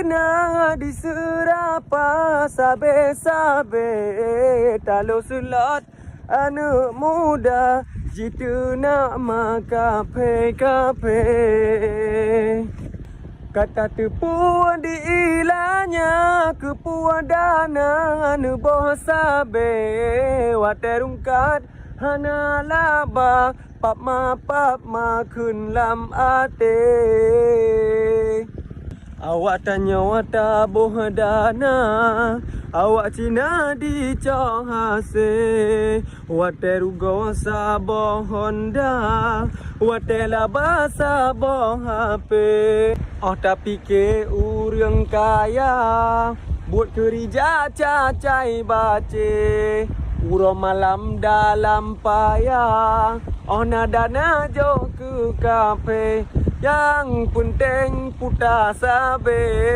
Na di serapa sabe-sabe talo sulat anak muda jitu nak kafe kata tepuan di ilanya kepuan dana nu boh sabe waterungkat hana laba pap ma kun lam ate awak tanya wata boh dana awak cina di cong hase wateru gosa boh Honda watela basa boh HP oh tapi ke urang kaya buat kerja cacai bace uro malam dalam payah oh nadana jo ke kafe yang penting putar sabe